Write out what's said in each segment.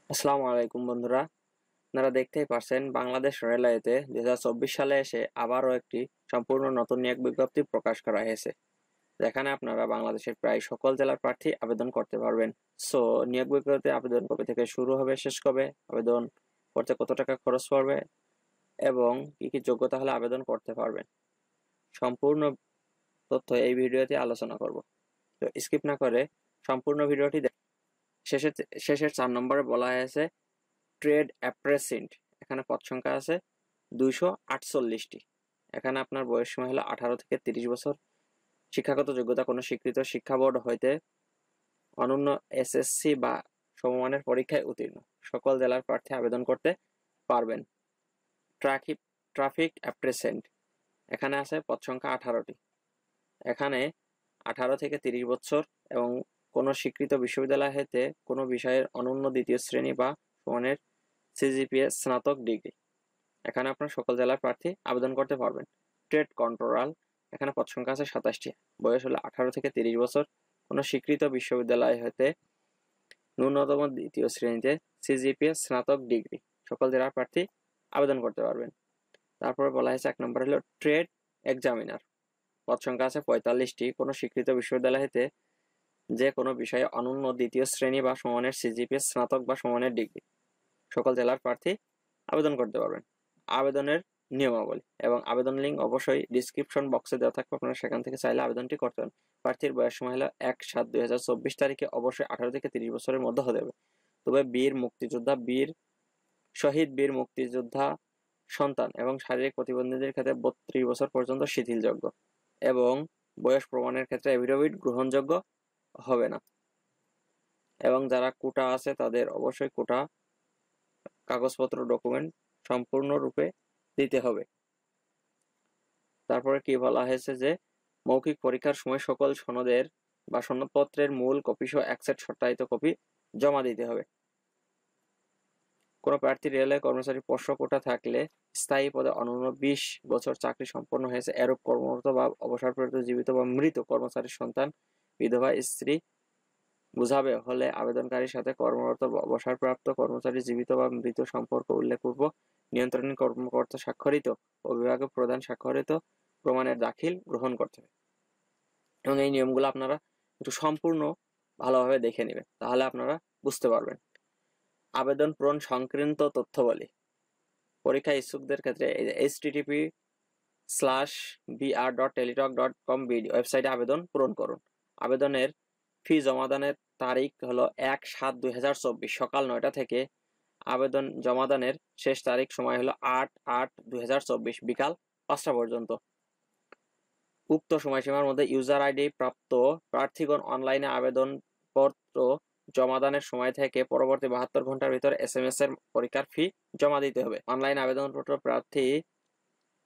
আসসালামু আলাইকুম বন্ধুরা। আপনারা দেখতেই পারছেন বাংলাদেশ রেলওয়েতে 2024 সালে এসে আবারও একটি সম্পূর্ণ নতুন নিয়োগ বিজ্ঞপ্তি প্রকাশ করা হয়েছে, যেখানে আপনারা বাংলাদেশের প্রায় সকল জেলার প্রার্থী আবেদন করতে পারবেন। সো নিয়োগ বিজ্ঞপ্তি আবেদন কবে থেকে শুরু হবে, শেষ কবে, আবেদন করতে কত টাকা খরচ পড়বে এবং কি কি যোগ্যতা হলে আবেদন করতে পারবেন, সম্পূর্ণ তথ্য এই ভিডিওতে আলোচনা করব। তো স্কিপ না করে সম্পূর্ণ ভিডিওটি শেষের 4 নম্বরে বলা হয়েছে ট্রেড অ্যাপ্রেসেন্ট। এখানে পদ সংখ্যা আছে 248টি। এখানে আপনার বয়স সীমা হলো 18 থেকে 30 বছর। শিক্ষাগত যোগ্যতা কোনো স্বীকৃত শিক্ষা বোর্ড হইতে অনন্য এসএসসি বা সমমানের পরীক্ষায় উত্তীর্ণ সকল জেলার প্রার্থী আবেদন করতে পারবেন। ট্রাফিক অ্যাপ্রেসেন্ট, এখানে আছে পদ সংখ্যা 18টি। এখানে 18 থেকে 30 বছর এবং কোনো স্বীকৃত বিশ্ববিদ্যালয় হইতে কোনো বিষয়ের অনন্য দ্বিতীয় শ্রেণী বা সমানের সিজিপিএ স্নাতক ডিগ্রি। এখানে আপনার সকল জেলার প্রার্থী আবেদন করতে পারবেন। ট্রেড কন্ট্রোলার, এখানে পদ সংখ্যা আছে 27টি। বয়স হলো 18 থেকে 30 বছর। কোনো স্বীকৃত বিশ্ববিদ্যালয় হতে ন্যূনতম দ্বিতীয় শ্রেণীতে সিজিপিএ স্নাতক ডিগ্রি সকল জেলার প্রার্থী আবেদন করতে পারবেন। তারপরে বলা হয়েছে 1 নম্বর হলো ট্রেড এক্সামিনার। পদ সংখ্যা আছে 45টি। কোনো স্বীকৃত বিশ্ববিদ্যালয় হতে যে কোনো বিষয়ে অনন্য দ্বিতীয় শ্রেণী বা সমানের সিজিপিএ স্নাতক বা সমানের ডিগ্রি সকল জেলার প্রার্থী আবেদন করতে পারবেন। আবেদনের নিয়মাবলী এবং আবেদন লিঙ্ক অবশ্যই ডিসক্রিপশন বক্সে দেওয়া থাকবে, আপনারা সেখান থেকে চাইলে আবেদনটি করতে পারেন। প্রার্থীর বয়স সময় হলো 1/7/2024 তারিখে অবশ্যই 18 থেকে 30 বছরের মধ্যে হতে হবে। তবে শহীদ বীর মুক্তিযোদ্ধা সন্তান এবং শারীরিক প্রতিবন্ধীদের ক্ষেত্রে 32 বছর পর্যন্ত শিথিলযোগ্য এবং বয়স প্রমাণের ক্ষেত্রে এফিডেভিট গ্রহণযোগ্য হবে না। এবং যারা কোটা আছে তাদের অবশ্যই কোটা কাগজপত্র ডকুমেন্ট সম্পূর্ণরূপে দিতে হবে। তারপরে কি বলা হয়েছে যে মৌখিক পরীক্ষার সময় সকল সনদের বা সনদপত্রের মূল কপি সহ এক সেট সত্যায়িত কপি জমা দিতে হবে। কোনো প্রার্থী রেলওয়ে কর্মচারী পোষ্য কোটা থাকলে স্থায়ী পদে অনন্য 20 বছর চাকরি সম্পন্ন হয়েছে এরূপ কর্মরত বা অবসরপ্রাপ্ত জীবিত বা মৃত কর্মচারীর সন্তান, বিধবা স্ত্রী বুঝাবে হলে আবেদনকারীর সাথে কর্মরত বা অবসরপ্রাপ্ত কর্মচারী জীবিত বা মৃত সম্পর্ক উল্লেখপূর্বক নিয়ন্ত্রণী কর্মকর্তা স্বাক্ষরিত ও বিভাগীয় প্রধান স্বাক্ষরিত প্রমাণের দাখিল গ্রহণ করতে হবে। এবং এই নিয়মগুলো আপনারা একটু সম্পূর্ণ ভালোভাবে দেখে নেবেন, তাহলে আপনারা বুঝতে পারবেন। আবেদন পূরণ সংক্রান্ত তথ্যাবলী পরীক্ষা ইচ্ছুকদের ক্ষেত্রে http:/br.teletalk.com ওয়েবসাইটে আবেদন পূরণ করুন। আবেদনের ফি জমাদানের তারিখ হলো 1/7/2024 সকাল 9টা থেকে। আবেদন জমাদানের শেষ তারিখ সময় হলো 8/8/2024 বিকাল 5টা পর্যন্ত। উক্ত সময়সীমার মধ্যে ইউজার আইডি প্রাপ্ত প্রার্থীগণ অনলাইনে আবেদনপত্র জমাদানের সময় থেকে পরবর্তী 72 ঘন্টার ভিতর SMS এর পরীক্ষার ফি জমা দিতে হবে। অনলাইন আবেদনপত্র প্রার্থী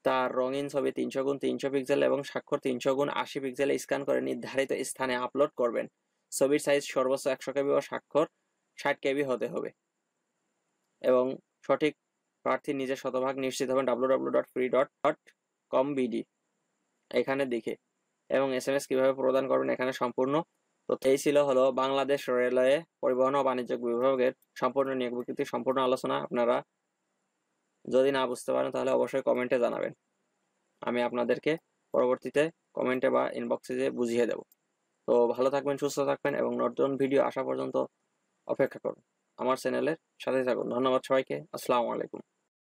তার রঙিন ছবি 300x300 পিক্সেল এবং স্বাক্ষর 300x80 পিক্সেলে স্ক্যান করে নির্ধারিত স্থানে আপলোড করবেন। ছবির সাইজ সর্বোচ্চ 100 KB ও স্বাক্ষর 60 KB হতে হবে এবং সঠিক প্রার্থী নিজে শতভাগ নিশ্চিত হবেন www.free.com.bd এখানে দেখে এবং SMS কিভাবে প্রদান করবেন এখানে সম্পূর্ণ। তো এই ছিল হলো বাংলাদেশ রেলওয়ে পরিবহন ও বাণিজ্য বিভাগের সম্পূর্ণ নিয়োগ বিজ্ঞপ্তির সম্পূর্ণ আলোচনা। আপনারা যদি না বুঝতে পারেন তাহলে অবশ্যই কমেন্টে জানাবেন, আমি আপনাদেরকে পরবর্তীতে কমেন্টে বা ইনবক্সে যে বুঝিয়ে দেব। তো ভালো থাকবেন, সুস্থ থাকবেন এবং নতুন ভিডিও আসা পর্যন্ত অপেক্ষা করুন। আমার চ্যানেলের সাথে থাকুন। ধন্যবাদ সবাইকে। আসসালামু আলাইকুম।